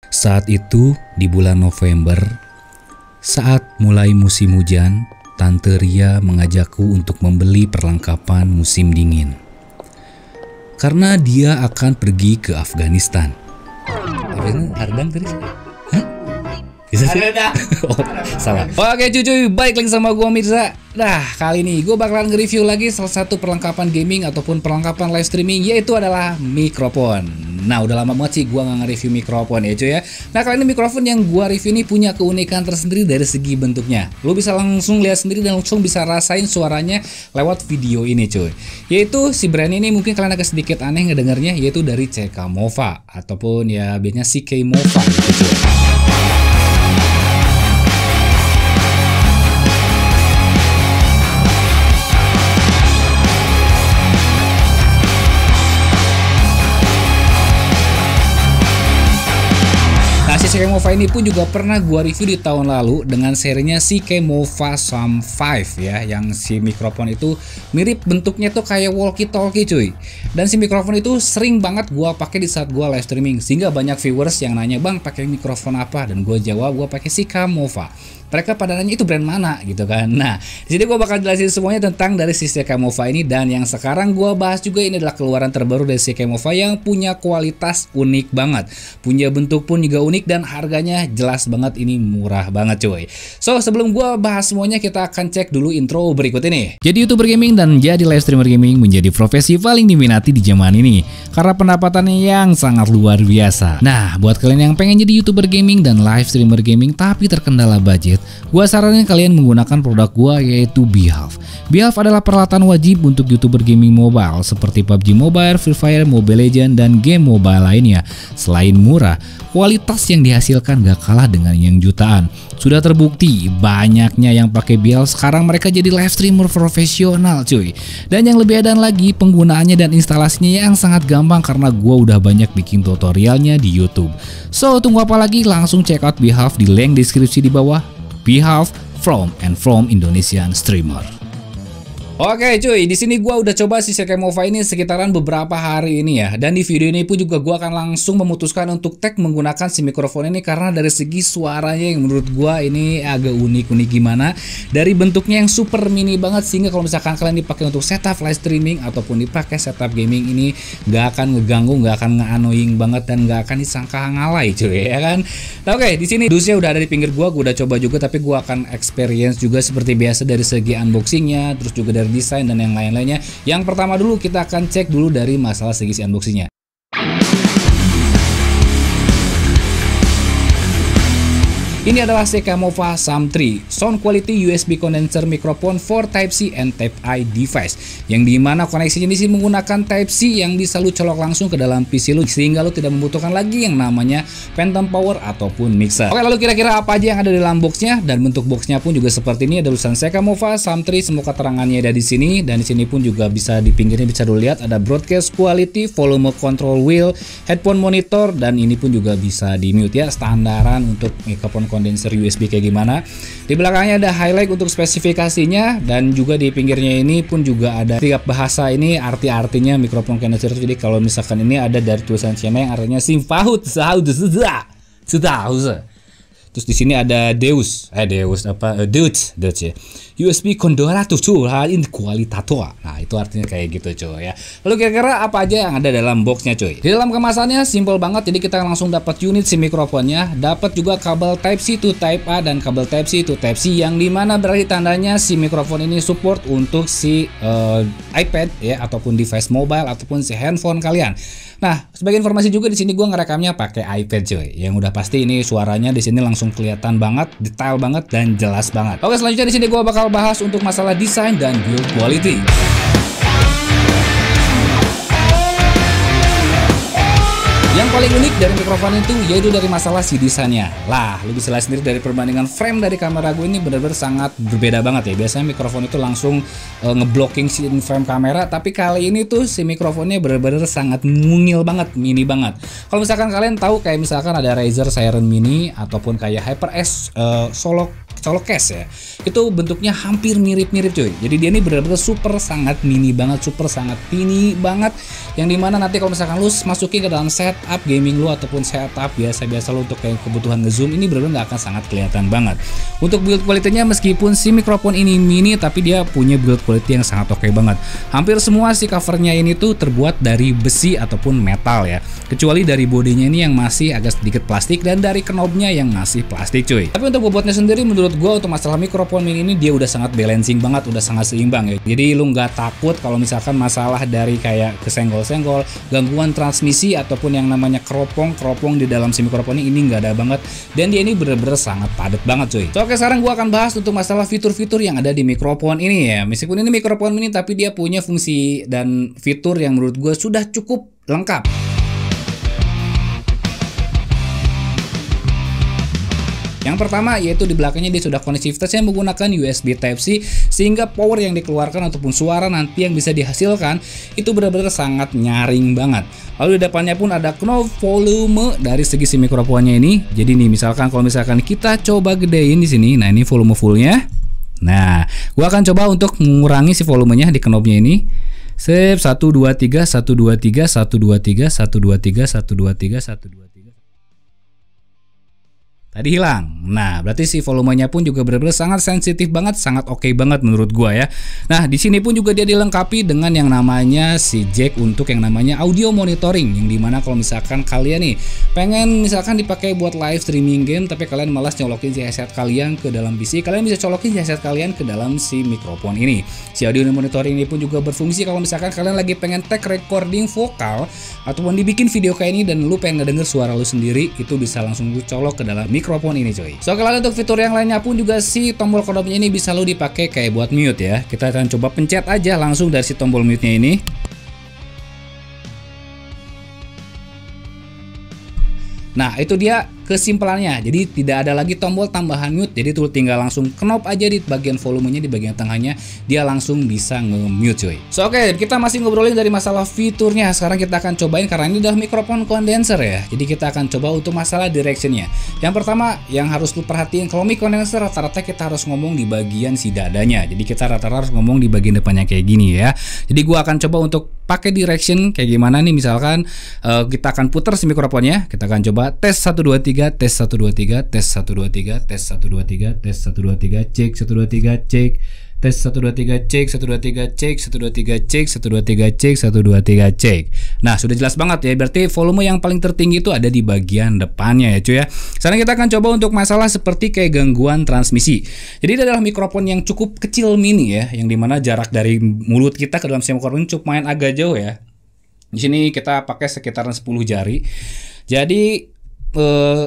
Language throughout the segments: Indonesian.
Saat itu di bulan November, saat mulai musim hujan, Tante Ria mengajakku untuk membeli perlengkapan musim dingin. Karena dia akan pergi ke Afghanistan. Apa itu? Hardang tadi? Hah? Bisa sih? Oh, salah. Oke cuy, balik lagi sama gua Mirza. Nah, kali ini gue bakalan nge-review lagi salah satu perlengkapan gaming ataupun perlengkapan live streaming, yaitu adalah mikrofon. Nah, udah lama banget sih gue nggak nge-review mikrofon ya cuy ya. Nah, kali ini mikrofon yang gue review ini punya keunikan tersendiri dari segi bentuknya. Lo bisa langsung lihat sendiri dan langsung bisa rasain suaranya lewat video ini cuy. Yaitu si brand ini mungkin kalian agak sedikit aneh ngedengarnya, yaitu dari CK Mova ataupun ya biasanya CK Mova gitu cuy. CK Mova ini pun juga pernah gua review di tahun lalu dengan serinya CK Mova Sam 5 ya, yang si mikrofon itu mirip bentuknya tuh kayak walkie talkie cuy. Dan si mikrofon itu sering banget gua pakai di saat gua live streaming, sehingga banyak viewers yang nanya, "Bang, pakai mikrofon apa?" Dan gua jawab gua pakai CK Mova. Mereka pada nanya itu brand mana gitu kan. Nah, di sini gua bakal jelasin semuanya tentang dari si CK Mova ini, dan yang sekarang gua bahas juga ini adalah keluaran terbaru dari CK Mova yang punya kualitas unik banget. Punya bentuk pun juga unik dan harganya jelas banget, ini murah banget cuy. So, sebelum gua bahas semuanya, kita akan cek dulu intro berikut ini. Jadi YouTuber gaming dan jadi live streamer gaming menjadi profesi paling diminati di zaman ini karena pendapatannya yang sangat luar biasa. Nah, buat kalian yang pengen jadi YouTuber gaming dan live streamer gaming tapi terkendala budget, gua saranin kalian menggunakan produk gua, yaitu Beehive. Beehive adalah peralatan wajib untuk YouTuber gaming mobile seperti PUBG Mobile, Free Fire, Mobile Legends, dan game mobile lainnya. Selain murah, kualitas yang dihasilkan gak kalah dengan yang jutaan. Sudah terbukti banyaknya yang pakai Beehive sekarang mereka jadi live streamer profesional cuy. Dan yang lebih edan lagi, penggunaannya dan instalasinya yang sangat gampang karena gua udah banyak bikin tutorialnya di YouTube. So, tunggu apa lagi? Langsung check out Beehive di link deskripsi di bawah. Beehive from Indonesian streamer. Oke cuy, di sini gua udah coba si CK Mova ini sekitaran beberapa hari ini ya. Dan di video ini pun juga gua akan langsung memutuskan untuk tag menggunakan si mikrofon ini karena dari segi suaranya yang menurut gua ini agak unik-unik gimana. Dari bentuknya yang super mini banget, sehingga kalau misalkan kalian dipakai untuk setup live streaming ataupun dipakai setup gaming ini gak akan ngeganggu, gak akan nge-annoying banget, dan gak akan disangka ngalai cuy ya kan. Nah, oke, di sini dusnya udah ada di pinggir gua udah coba juga, tapi gua akan experience juga seperti biasa dari segi unboxingnya, terus juga dari desain dan yang lain-lainnya. Yang pertama dulu kita akan cek dulu dari masalah segi unboxingnya. Ini adalah CK Mova Sam 3 Sound Quality USB Condenser Microphone for Type-C and Type-I device, yang dimana koneksinya di sini menggunakan Type-C yang bisa lu colok langsung ke dalam PC lu, sehingga lu tidak membutuhkan lagi yang namanya phantom power ataupun mixer. Oke, lalu kira-kira apa aja yang ada di dalam boxnya? Dan bentuk boxnya pun juga seperti ini, ada tulisan CK Mova Sam 3, semua keterangannya ada di sini. Dan di sini pun juga bisa di pinggirnya bisa dulu lihat ada broadcast quality, volume control wheel, headphone monitor, dan ini pun juga bisa di mute ya, standaran untuk mikrofon kondenser USB kayak gimana. Di belakangnya ada highlight untuk spesifikasinya, dan juga di pinggirnya ini pun juga ada tiap bahasa ini arti-artinya mikrofon kondenser. Jadi kalau misalkan ini ada dari tulisan Cina yang artinya simpahut sahud sudah. Terus di sini ada Deutsch ya. USB Condora tuh in kualitator. Nah, itu artinya kayak gitu cuy ya. Lalu kira-kira apa aja yang ada dalam boxnya cuy? Di dalam kemasannya simple banget. Jadi kita langsung dapat unit si mikrofonnya, dapat juga kabel Type-C to Type-A dan kabel Type-C to Type-C, yang dimana berarti tandanya si mikrofon ini support untuk si iPad ya, ataupun device mobile ataupun si handphone kalian. Nah, sebagai informasi juga di sini gua ngerekamnya pakai iPad cuy. Yang udah pasti ini suaranya di sini langsung kelihatan banget, detail banget, dan jelas banget. Oke, selanjutnya di sini gua bakal bahas untuk masalah desain dan build quality. Yang paling unik dari mikrofon itu yaitu dari masalah si desainnya. Lah, lu bisa lihat sendiri dari perbandingan frame dari kamera gue ini benar-benar sangat berbeda banget ya. Biasanya mikrofon itu langsung ngeblocking si frame kamera, tapi kali ini tuh si mikrofonnya benar-benar sangat mungil banget, mini banget. Kalau misalkan kalian tahu kayak misalkan ada Razer Siren Mini ataupun kayak HyperX Solok colok case ya, itu bentuknya hampir mirip-mirip cuy. Jadi dia ini benar-benar super sangat mini banget, super sangat tiny banget, yang dimana nanti kalau misalkan lu masukin ke dalam setup gaming lu ataupun setup biasa-biasa lu untuk kayak kebutuhan ngezoom, ini benar-benar nggak akan sangat kelihatan banget. Untuk build quality-nya meskipun si mikrofon ini mini, tapi dia punya build quality yang sangat oke banget. Hampir semua si covernya ini tuh terbuat dari besi ataupun metal ya, kecuali dari bodinya ini yang masih agak sedikit plastik dan dari knobnya yang masih plastik cuy. Tapi untuk bobotnya sendiri menurut gua untuk masalah mikrofon mini ini dia udah sangat balancing banget, udah sangat seimbang ya. Jadi lu nggak takut kalau misalkan masalah dari kayak kesenggol-senggol, gangguan transmisi ataupun yang namanya keropong di dalam si mikrofon ini nggak ada banget, dan dia ini bener-bener sangat padat banget cuy. So, oke, sekarang gua akan bahas untuk masalah fitur-fitur yang ada di mikrofon ini ya. Meskipun ini mikrofon mini tapi dia punya fungsi dan fitur yang menurut gua sudah cukup lengkap. Yang pertama yaitu di belakangnya dia sudah konektivitasnya menggunakan USB Type-C, sehingga power yang dikeluarkan ataupun suara nanti yang bisa dihasilkan itu benar-benar sangat nyaring banget. Lalu di depannya pun ada knob volume dari segi si mikrofonnya ini. Jadi nih misalkan kalau misalkan kita coba gedein di sini, nah ini volume fullnya. Nah, gua akan coba untuk mengurangi si volumenya di knobnya ini. Sip, 1 2 3 1 2 3 1 2 3 1 2 3 1 2 3 1 2 3. Tadi hilang. Nah, berarti si volumenya pun juga benar-benar sangat sensitif banget, sangat oke banget menurut gua ya. Nah, di sini pun juga dia dilengkapi dengan yang namanya si jack untuk yang namanya audio monitoring, yang dimana kalau misalkan kalian nih pengen misalkan dipakai buat live streaming game tapi kalian malas nyolokin si headset kalian ke dalam PC, kalian bisa colokin si headset kalian ke dalam si mikrofon ini. Si audio monitoring ini pun juga berfungsi kalau misalkan kalian lagi pengen tag recording vokal ataupun dibikin video kayak ini dan lu pengen ngedenger suara lu sendiri, itu bisa langsung lu colok ke dalam mikrofon ini coy. So, kalau untuk fitur yang lainnya pun juga si tombol knobnya ini bisa lo dipakai kayak buat mute ya. Kita akan coba pencet aja langsung dari si tombol mute-nya ini. Nah, itu dia kesimpulannya. Jadi tidak ada lagi tombol tambahan mute, jadi tuh tinggal langsung knob aja di bagian volumenya, di bagian tengahnya dia langsung bisa nge-mute cuy. So, oke, kita masih ngobrolin dari masalah fiturnya. Sekarang kita akan cobain karena ini udah mikrofon kondenser ya. Jadi kita akan coba untuk masalah directionnya. Yang pertama yang harus lu perhatiin, kalau mic kondenser rata-rata kita harus ngomong di bagian si dadanya. Jadi kita rata-rata harus ngomong di bagian depannya kayak gini ya. Jadi gua akan coba untuk pakai direction kayak gimana nih, misalkan kita akan putar si mikrofonnya. Kita akan coba tes 1 2 3, tes 1 2 3, tes 1 2 3, tes 1 2 3, tes 1 2 3, cek 1 2 3, cek tes 1 2 3, cek 1 2 3, cek 1 2 3, cek 1 2 3, cek 1 2 3, cek. Nah, sudah jelas banget ya, berarti volume yang paling tertinggi itu ada di bagian depannya ya cuy ya. Sekarang kita akan coba untuk masalah seperti kayak gangguan transmisi. Jadi ini adalah mikrofon yang cukup kecil mini ya, yang dimana jarak dari mulut kita ke dalam si mikrofon cukup main agak jauh ya. Di sini kita pakai sekitaran 10 jari. Jadi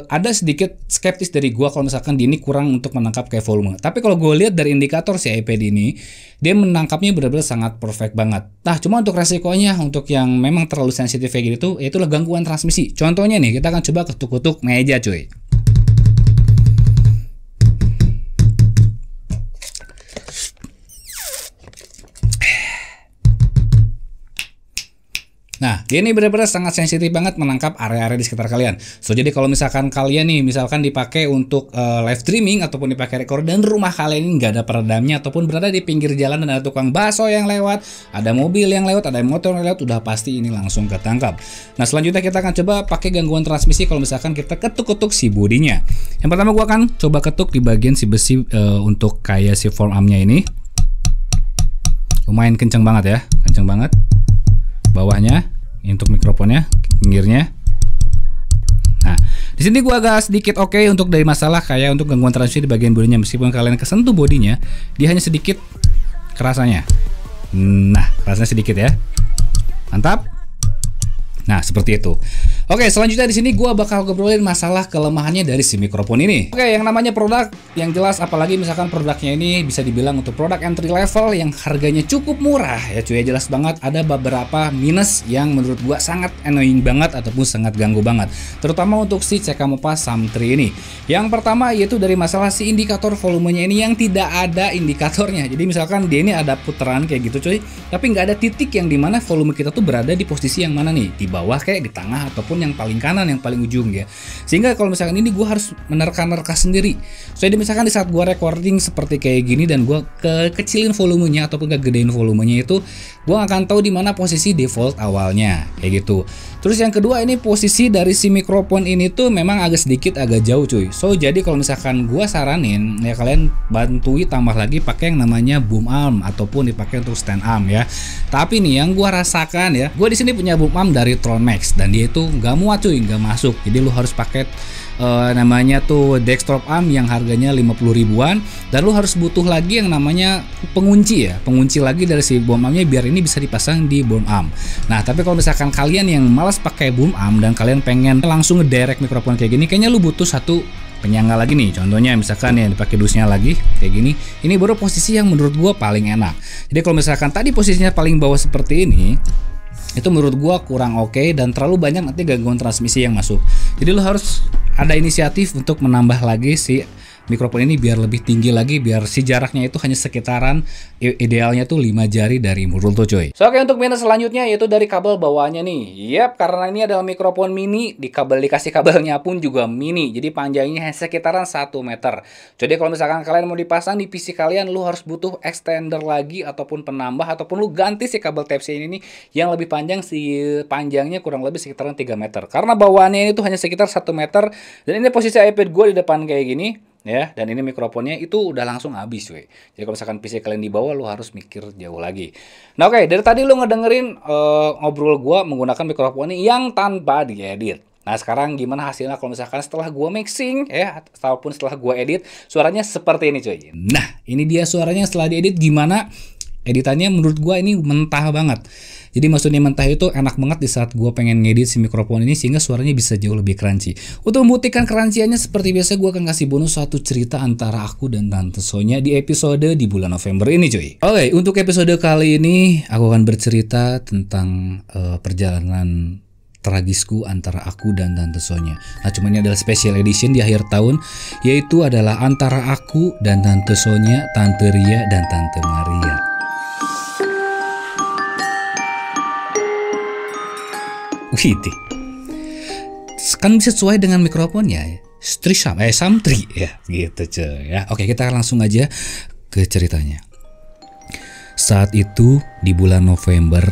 ada sedikit skeptis dari gua kalau misalkan dia ini kurang untuk menangkap kayak volume. Tapi kalau gue lihat dari indikator si iPad ini, dia menangkapnya benar-benar sangat perfect banget. Nah, cuma untuk resikonya untuk yang memang terlalu sensitif kayak gitu, yaitulah gangguan transmisi. Contohnya nih, kita akan coba ketuk-ketuk meja cuy. Nah, dia ini benar-benar sangat sensitif banget menangkap area-area di sekitar kalian. So, jadi kalau misalkan kalian nih, misalkan dipakai untuk live streaming ataupun dipakai record dan rumah kalian ini nggak ada peredamnya ataupun berada di pinggir jalan dan ada tukang bakso yang lewat, ada mobil yang lewat, ada motor yang lewat, udah pasti ini langsung ketangkap. Nah, selanjutnya kita akan coba pakai gangguan transmisi kalau misalkan kita ketuk-ketuk si bodinya. Yang pertama gua akan coba ketuk di bagian si besi untuk kayak si forearmnya ini. Lumayan kenceng banget ya, kenceng banget. Bawahnya untuk mikrofonnya, pinggirnya. Nah, di sini gua agak sedikit oke untuk dari masalah kayak untuk gangguan transmisi di bagian bodinya, meskipun kalian kesentuh bodinya, dia hanya sedikit kerasanya. Nah, kerasanya sedikit ya. Mantap. Nah, seperti itu. Oke, selanjutnya di sini gua bakal ngobrolin masalah kelemahannya dari si mikrofon ini. Oke, yang namanya produk yang jelas, apalagi misalkan produknya ini bisa dibilang untuk produk entry level yang harganya cukup murah ya cuy, jelas banget ada beberapa minus yang menurut gua sangat annoying banget ataupun sangat ganggu banget, terutama untuk si CK Mofa SAM 3 ini. Yang pertama yaitu dari masalah si indikator volumenya ini yang tidak ada indikatornya. Jadi misalkan dia ini ada putaran kayak gitu cuy, tapi nggak ada titik yang dimana volume kita tuh berada di posisi yang mana nih, di bawah kayak di tengah ataupun yang paling kanan, yang paling ujung ya. Sehingga kalau misalkan ini gue harus menerka-nerka sendiri. Jadi misalkan di saat gue recording seperti kayak gini dan gue kecilin volumenya ataupun kegedein volumenya itu, gue akan tahu di mana posisi default awalnya kayak gitu. Terus yang kedua, ini posisi dari si mikrofon ini tuh memang agak jauh cuy. So jadi kalau misalkan gua saranin ya kalian bantui tambah lagi pakai yang namanya boom arm ataupun dipakai untuk stand arm ya. Tapi nih yang gua rasakan ya, gua di sini punya boom arm dari Tron Max dan dia itu nggak muat cuy, nggak masuk. Jadi lu harus pakai namanya tuh desktop arm yang harganya 50 ribuan, dan lu harus butuh lagi yang namanya pengunci ya, pengunci lagi dari si boom armnya biar ini bisa dipasang di boom arm. Nah tapi kalau misalkan kalian yang malas pakai boom arm dan kalian pengen langsung ngedirect mikrofon kayak gini, kayaknya lu butuh satu penyangga lagi nih. Contohnya misalkan ya dipakai dusnya lagi kayak gini, ini baru posisi yang menurut gua paling enak. Jadi kalau misalkan tadi posisinya paling bawah seperti ini, itu menurut gua kurang oke dan terlalu banyak nanti gangguan transmisi yang masuk. Jadi lo harus ada inisiatif untuk menambah lagi si mikrofon ini biar lebih tinggi lagi, biar si jaraknya itu hanya sekitaran idealnya tuh 5 jari dari mulut tuh coy. So oke, untuk minus selanjutnya yaitu dari kabel bawaannya nih. Yap, karena ini adalah mikrofon mini, dikasih kabelnya pun juga mini. Jadi panjangnya hanya sekitaran 1 meter. Jadi kalau misalkan kalian mau dipasang di PC kalian, lu harus butuh extender lagi ataupun penambah, ataupun lu ganti si kabel Type-C ini nih yang lebih panjang, si panjangnya kurang lebih sekitaran 3 meter. Karena bawaannya itu hanya sekitar 1 meter, dan ini posisi iPad gue di depan kayak gini ya, dan ini mikrofonnya itu udah langsung habis weh. Jadi kalau misalkan PC kalian di bawah, lu harus mikir jauh lagi. Nah oke, dari tadi lu ngedengerin ngobrol gua menggunakan mikrofon ini yang tanpa diedit. Nah sekarang gimana hasilnya kalau misalkan setelah gua mixing ya, ataupun setelah gua edit, suaranya seperti ini cuy. Nah ini dia suaranya setelah diedit. Gimana editannya? Menurut gua ini mentah banget. Jadi maksudnya mentah itu enak banget di saat gue pengen ngedit si mikrofon ini sehingga suaranya bisa jauh lebih crunchy. Untuk membuktikan crunchy-nya seperti biasa, gue akan kasih bonus satu cerita antara aku dan Tante Sonya di episode di bulan November ini cuy. Oke, untuk episode kali ini aku akan bercerita tentang perjalanan tragisku antara aku dan Tante Sonya. Nah cuma ini adalah special edition di akhir tahun, yaitu adalah antara aku dan Tante Sonya, Tante Ria dan Tante Maria. Gitu. Kan sesuai dengan mikrofonnya ya. Samtri ya, gitu cuy ya. Oke, kita langsung aja ke ceritanya. Saat itu di bulan November,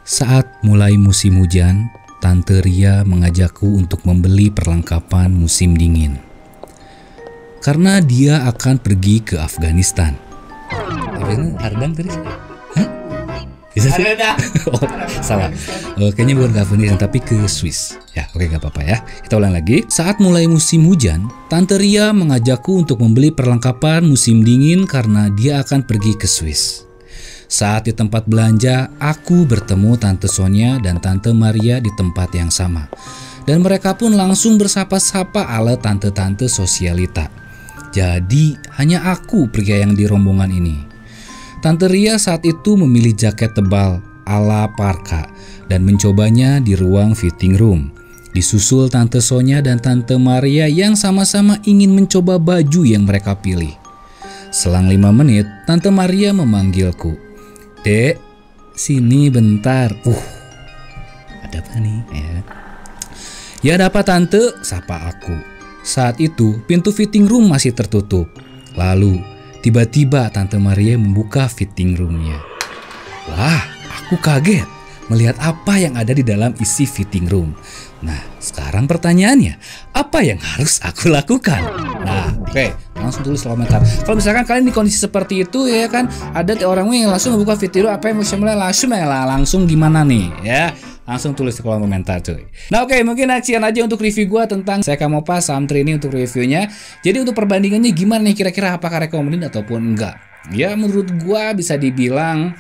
saat mulai musim hujan, Tante Ria mengajakku untuk membeli perlengkapan musim dingin. Karena dia akan pergi ke Afghanistan. Ardang tadi? Oh, salah. Kayaknya bukan ke Afghanistan tapi ke Swiss. Ya, oke gak apa-apa ya. Kita ulang lagi. Saat mulai musim hujan, Tante Ria mengajakku untuk membeli perlengkapan musim dingin karena dia akan pergi ke Swiss. Saat di tempat belanja, aku bertemu Tante Sonya dan Tante Maria di tempat yang sama. Dan mereka pun langsung bersapa-sapa ala tante-tante sosialita. Jadi, hanya aku pria yang di rombongan ini. Tante Ria saat itu memilih jaket tebal ala parka dan mencobanya di ruang fitting room. Disusul Tante Sonya dan Tante Maria yang sama-sama ingin mencoba baju yang mereka pilih. Selang 5 menit, Tante Maria memanggilku. Dek, sini bentar. Ada apa nih? Ya ada apa Tante? Sapa aku. Saat itu pintu fitting room masih tertutup. Lalu tiba-tiba Tante Maria membuka fitting roomnya. Wah, aku kaget melihat apa yang ada di dalam isi fitting room. Nah, sekarang pertanyaannya, apa yang harus aku lakukan? Nah, oke, langsung tulis komentar. Kalau misalkan kalian di kondisi seperti itu ya kan, ada orang yang langsung membuka fitting room, apa yang langsung gimana nih ya? Langsung tulis di kolom komentar cuy. Nah oke, mungkin sekian aja untuk review gue tentang Seika Mova Samtri ini untuk reviewnya. Jadi untuk perbandingannya gimana nih, kira-kira apakah recommended ataupun enggak? Ya menurut gue bisa dibilang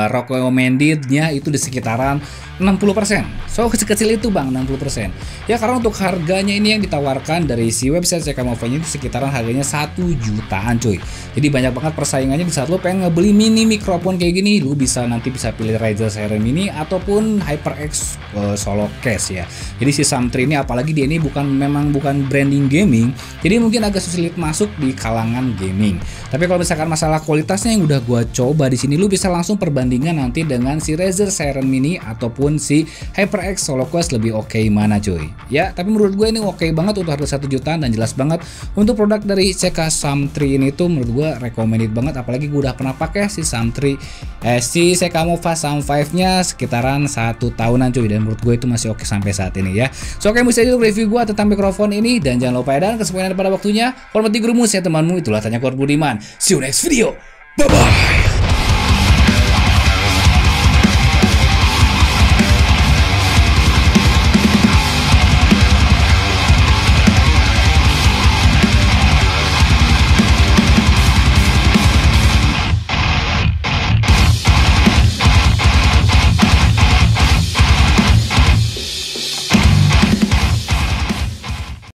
recommendednya itu di sekitaran 60%. So kecil-kecil itu bang, 60%. Ya karena untuk harganya ini yang ditawarkan dari si website Seika Mova ini sekitaran harganya 1 jutaan cuy. Jadi banyak banget persaingannya di saat lo pengen ngebeli mini mikrofon kayak gini. Lu nanti bisa pilih Razer Series Mini ataupun HyperX Solo Case ya. Jadi si Samtri ini apalagi dia ini memang bukan branding gaming, jadi mungkin agak sulit masuk di kalangan gaming. Tapi kalau misalkan masalah kualitasnya yang udah gua coba di sini, lu bisa langsung tergantung perbandingan nanti dengan si Razer Seiren Mini ataupun si HyperX Solo Quest lebih oke mana cuy. Ya, tapi menurut gue ini oke banget untuk harga 1 jutaan dan jelas banget untuk produk dari CK Sum 3 ini tuh menurut gue recommended banget, apalagi gue udah pernah pakai si Sum 3 si CK Mova Sum 5 nya sekitaran 1 tahunan cuy, dan menurut gue itu masih oke sampai saat ini ya. So oke, mesti aja review gue tentang mikrofon ini, dan jangan lupa ya, dan kesempatan pada waktunya hormati gurumu, saya temanmu, itulah Tanya Kuat Budiman. See you next video. Bye bye.